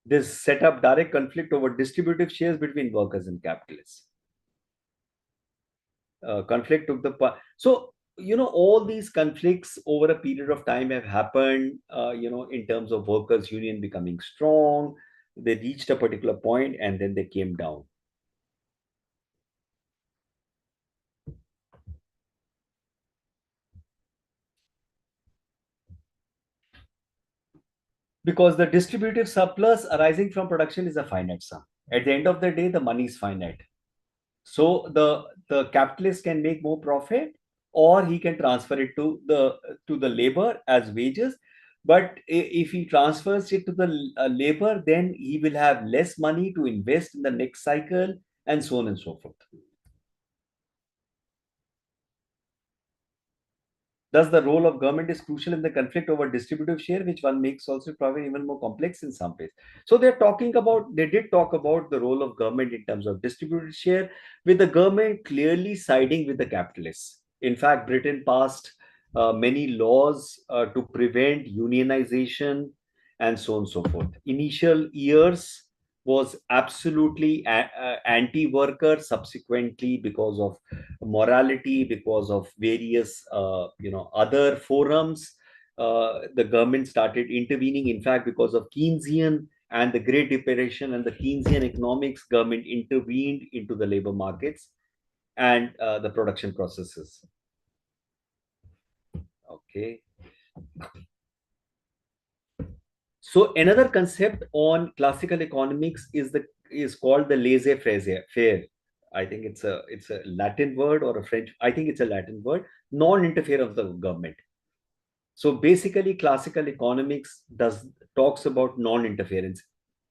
This set up direct conflict over distributive shares between workers and capitalists. Conflict took the part. So all these conflicts over a period of time have happened. In terms of workers' union becoming strong, they reached a particular point and then they came down. Because the distributive surplus arising from production is a finite sum. At the end of the day, the money is finite. So the capitalist can make more profit, or he can transfer it to the labor as wages. But if he transfers it to the labor, then he will have less money to invest in the next cycle, and so on and so forth. Thus, the role of government is crucial in the conflict over distributive share, which one makes also probably even more complex in some ways. So they did talk about the role of government in terms of distributive share, with the government clearly siding with the capitalists. In fact, Britain passed many laws to prevent unionization and so on and so forth. Initial years was absolutely anti-worker. Subsequently, because of morality, because of various other forums, the government started intervening. In fact, because of Keynesian and the Great Depression and the Keynesian economics, government intervened into the labor markets and the production processes. Okay. So another concept on classical economics is called the laissez-faire. I think it's a Latin word or a French. I think it's a Latin word. Non-interfere of the government. So basically, classical economics talks about non-interference.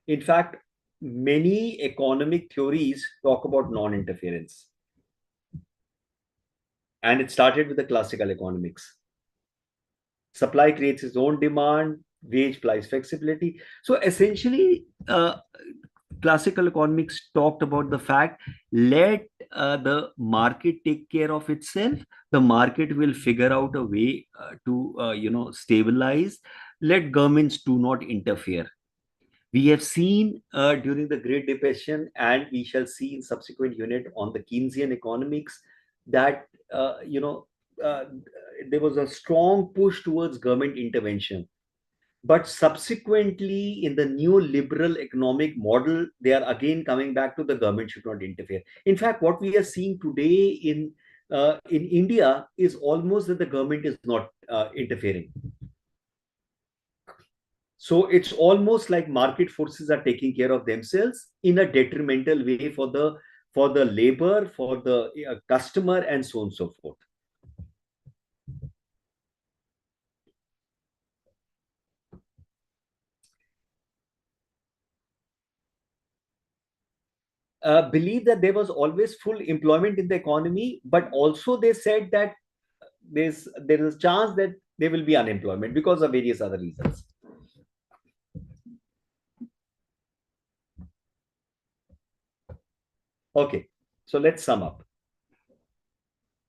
In fact, many economic theories talk about non-interference, and it started with the classical economics. Supply creates its own demand, wage price flexibility. So essentially, classical economics talked about the fact, let the market take care of itself. The market will figure out a way to stabilize. Let governments do not interfere. We have seen during the Great Depression, and we shall see in subsequent unit on the Keynesian economics, that uh, there was a strong push towards government intervention. But subsequently, in the new liberal economic model, they are again coming back to the government should not interfere. In fact, what we are seeing today in India is almost that the government is not interfering. So it's almost like market forces are taking care of themselves in a detrimental way for the labor, for the customer, and so on and so forth. Believe that there was always full employment in the economy, but also they said that there is a chance that there will be unemployment because of various other reasons. Okay, so let's sum up.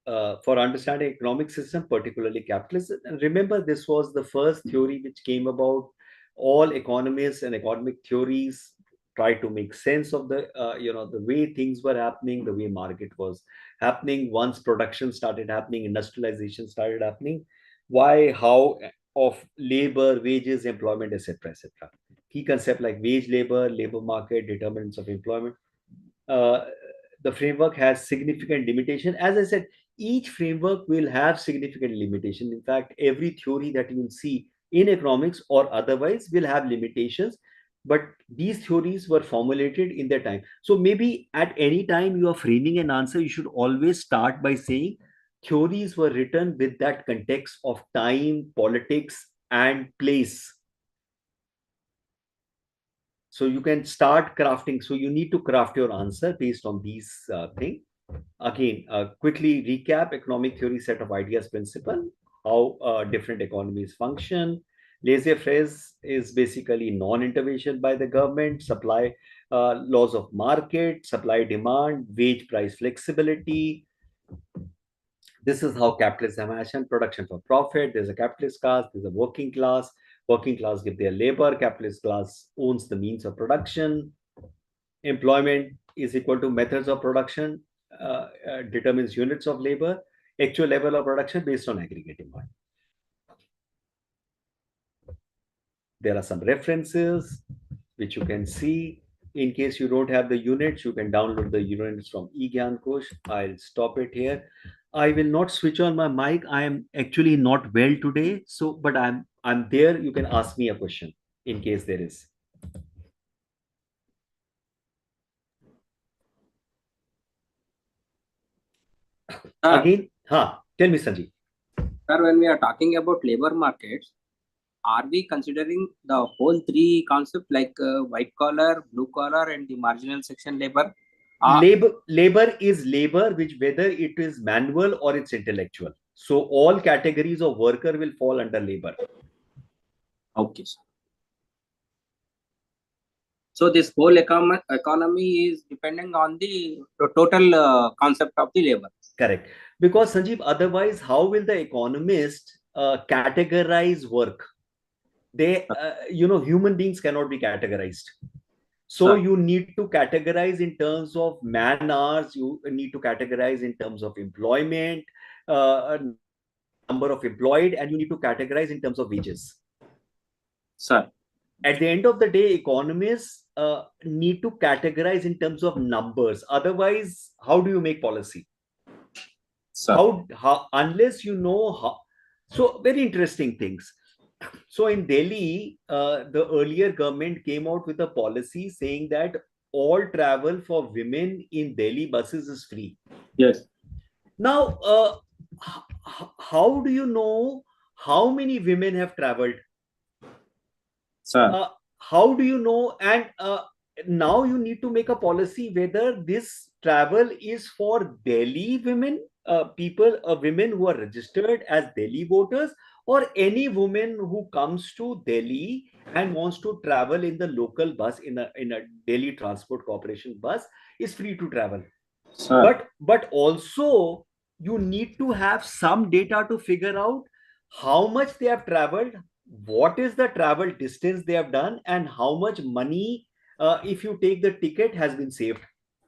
for understanding economic system, particularly capitalism. And remember, this was the first theory which came about. All economists and economic theories try to make sense of the the way things were happening, the way market was happening. Once production started happening, industrialization started happening. Why, how of labor, wages, employment, etc., etc. Key concept like wage labor, labor market, determinants of employment. uh, the framework has significant limitation. As I said, each framework will have significant limitation. In fact, every theory that you will see in economics or otherwise will have limitations, but these theories were formulated in their time. So maybe at any time you are framing an answer, you should always start by saying theories were written with that context of time, politics, and place. So you can start crafting. So you need to craft your answer based on these things. Again, quickly recap economic theory set of ideas principle, how different economies function. Laissez-faire is basically non-intervention by the government, supply, laws of market, supply demand, wage price flexibility. This is how capitalism action, production for profit. There's a capitalist class, there's a working class. Working class give their labor, capitalist class owns the means of production. Employment is equal to methods of production, determines units of labor, actual level of production based on aggregate demand. There are some references which you can see. In case you don't have the units, you can download the units from eGyan Kosh. I'll stop it here. I will not switch on my mic. I am actually not well today, so but I'm there. You can ask me a question in case there is. Again, tell me, Sanjeev. Sir, when we are talking about labor markets, are we considering the whole three concepts like white collar, blue collar, and the marginal section labor? Labor is labor, which whether it is manual or it's intellectual. So all categories of worker will fall under labor. Okay, sir. So this whole economy is depending on the total concept of the labor. Correct. Because Sanjeev, otherwise, how will the economist categorize work? They, human beings cannot be categorized. So you need to categorize in terms of man hours. You need to categorize in terms of employment, number of employed, and you need to categorize in terms of wages. Sir. At the end of the day, economists need to categorize in terms of numbers. Otherwise, how do you make policy? How unless you know how. So very interesting things. So in Delhi, the earlier government came out with a policy saying that all travel for women in Delhi buses is free. Yes. Now, how do you know how many women have traveled? How do you know? And now you need to make a policy whether this travel is for Delhi women, women who are registered as Delhi voters, or any woman who comes to Delhi and wants to travel in the local bus, in a Delhi Transport Corporation bus, is free to travel. But also you need to have some data to figure out how much they have traveled, what is the travel distance they have done, and how much money, if you take the ticket, has been saved.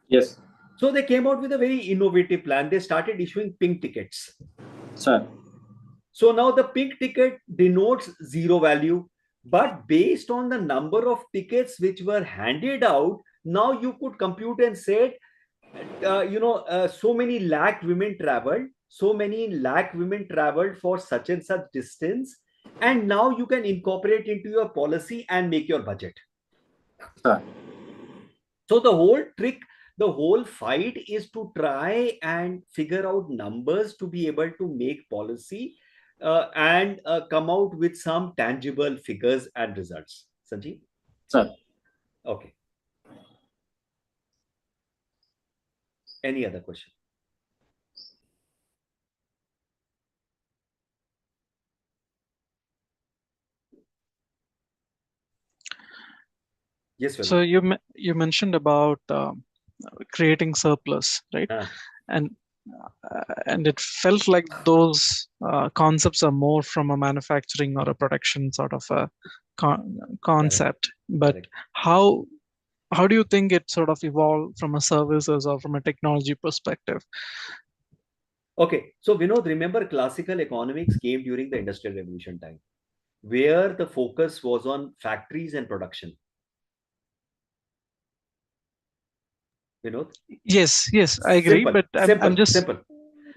Yes. So they came out with a very innovative plan. They started issuing pink tickets. Sir. So now the pink ticket denotes zero value, but based on the number of tickets which were handed out, now you could compute and say, so many lakh women traveled, for such and such distance, and now you can incorporate into your policy and make your budget. Sir. So the whole trick, the whole fight is to try and figure out numbers to be able to make policy and come out with some tangible figures and results. Sanjeev? Sir. Okay. Any other question? Yes, so you mentioned about creating surplus, right? And and it felt like those concepts are more from a manufacturing or a production sort of a Correct. concept. But Correct. how do you think it sort of evolved from a services or from a technology perspective? Okay, so Vinod, remember classical economics came during the Industrial Revolution time, where the focus was on factories and production. Vinod, Yes, I agree. simple, But I'm simple, just simple.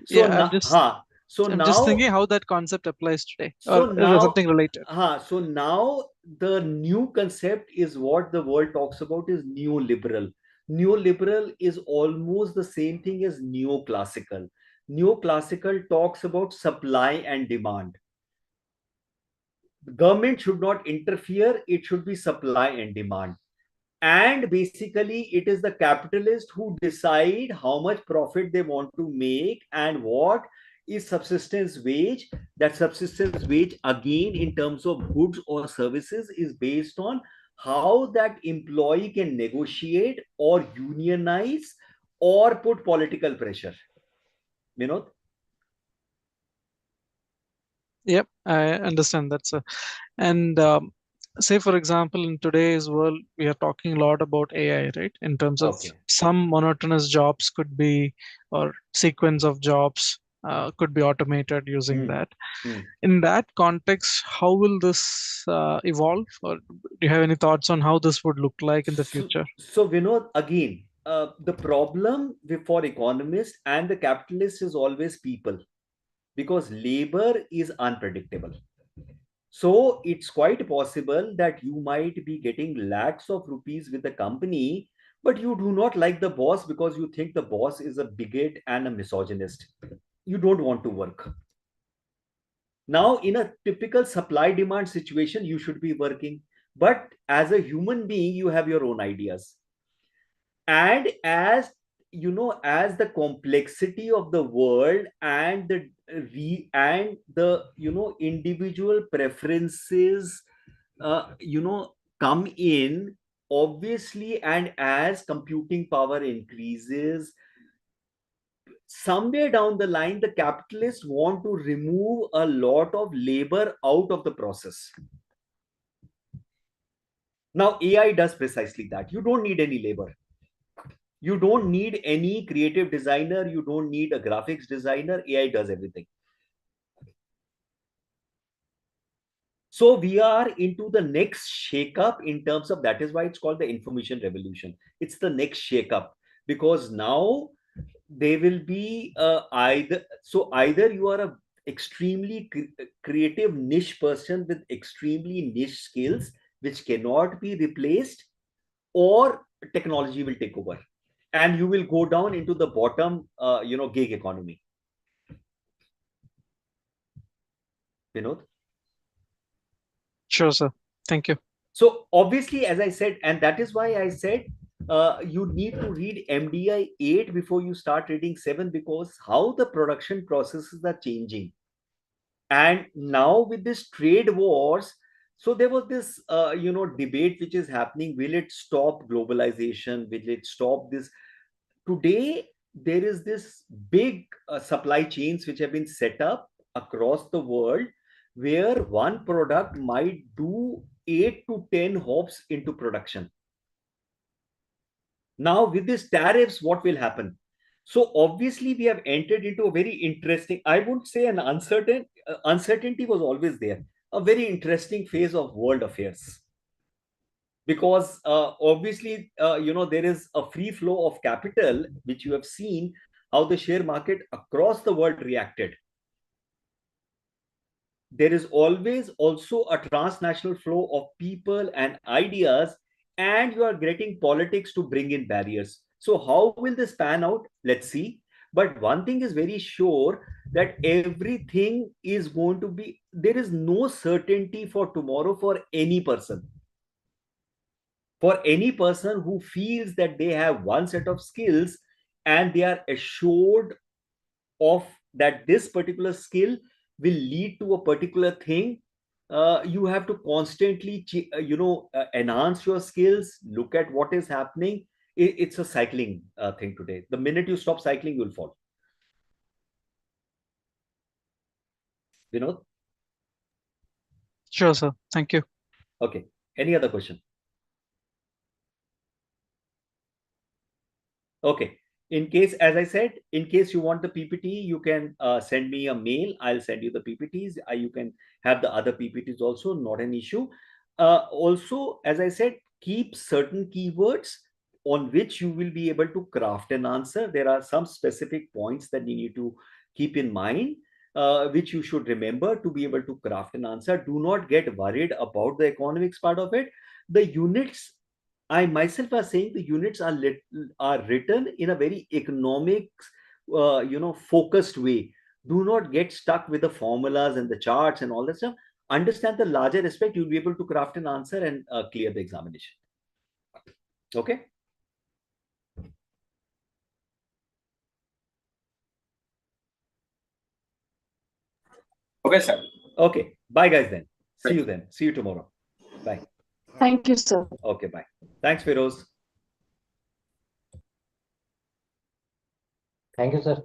So yeah, now, so I'm just now, thinking how that concept applies today, so or is there now, something related? so now the new concept is what the world talks about is neoliberal. Neoliberal is almost the same thing as neoclassical. Neoclassical talks about supply and demand. The government should not interfere, it should be supply and demand. And basically, it is the capitalist who decide how much profit they want to make and what is subsistence wage. That subsistence wage, again, in terms of goods or services, is based on how that employee can negotiate or unionize or put political pressure. You know, Yep, I understand that, sir. And say, for example, in today's world, we are talking a lot about AI, right? In terms of okay. some monotonous jobs could be, or sequence of jobs could be automated using Hmm. that. Hmm. In that context, how will this evolve? Or do you have any thoughts on how this would look like in the So, future? so Vinod, again, the problem for economists and the capitalists is always people, because labor is unpredictable. So it's quite possible that you might be getting lakhs of rupees with the company, but you do not like the boss because you think the boss is a bigot and a misogynist. You don't want to work. Now, in a typical supply demand situation, you should be working. But as a human being, you have your own ideas. And as you know, as the complexity of the world and the individual preferences come in, obviously, and as computing power increases, somewhere down the line the capitalists want to remove a lot of labor out of the process. Now AI does precisely that. You don't need any labor. You don't need any creative designer, you don't need a graphics designer. AI does everything. So we are into the next shake-up in terms of, that is why it's called the information revolution. It's the next shake-up, because now they will be either you are a extremely creative niche person with extremely niche skills which cannot be replaced, or technology will take over and you will go down into the bottom gig economy. Vinod. Sure, sir. Thank you. So obviously, as I said, and that is why I said you need to read MDI 8 before you start reading 7, because how the production processes are changing. And now with this trade wars, so there was this debate which is happening: will it stop globalization, will it stop this? Today there is this big supply chains which have been set up across the world, where one product might do 8 to 10 hops into production. Now with these tariffs, what will happen? So obviously we have entered into a very interesting, I wouldn't say an uncertainty was always there, a very interesting phase of world affairs, because obviously there is a free flow of capital, which you have seen how the share market across the world reacted. There is always also a transnational flow of people and ideas, and you are getting politics to bring in barriers. So how will this pan out? Let's see. But one thing is very sure, that everything is going to be, there is no certainty for tomorrow for any person. For any person who feels that they have one set of skills and they are assured of that this particular skill will lead to a particular thing, you have to constantly enhance your skills, look at what is happening. It's a cycling thing today. The minute you stop cycling, you'll fall. Vinod? Sure, sir. Thank you. Okay. Any other question? Okay. In case, as I said, in case you want the PPT, you can send me a mail. I'll send you the PPTs. You can have the other PPTs also, not an issue. Also, as I said, keep certain keywords on which you will be able to craft an answer. There are some specific points that you need to keep in mind, which you should remember to be able to craft an answer. Do not get worried about the economics part of it. The units, I myself are saying, the units are written in a very economic, focused way. Do not get stuck with the formulas and the charts and all that stuff. Understand the larger aspect. You'll be able to craft an answer and clear the examination. Okay. Okay, sir. Okay. Bye, guys. Then see you then. See you tomorrow. Bye. Thank you, sir. Okay. Bye. Thanks, Feroz. Thank you, sir.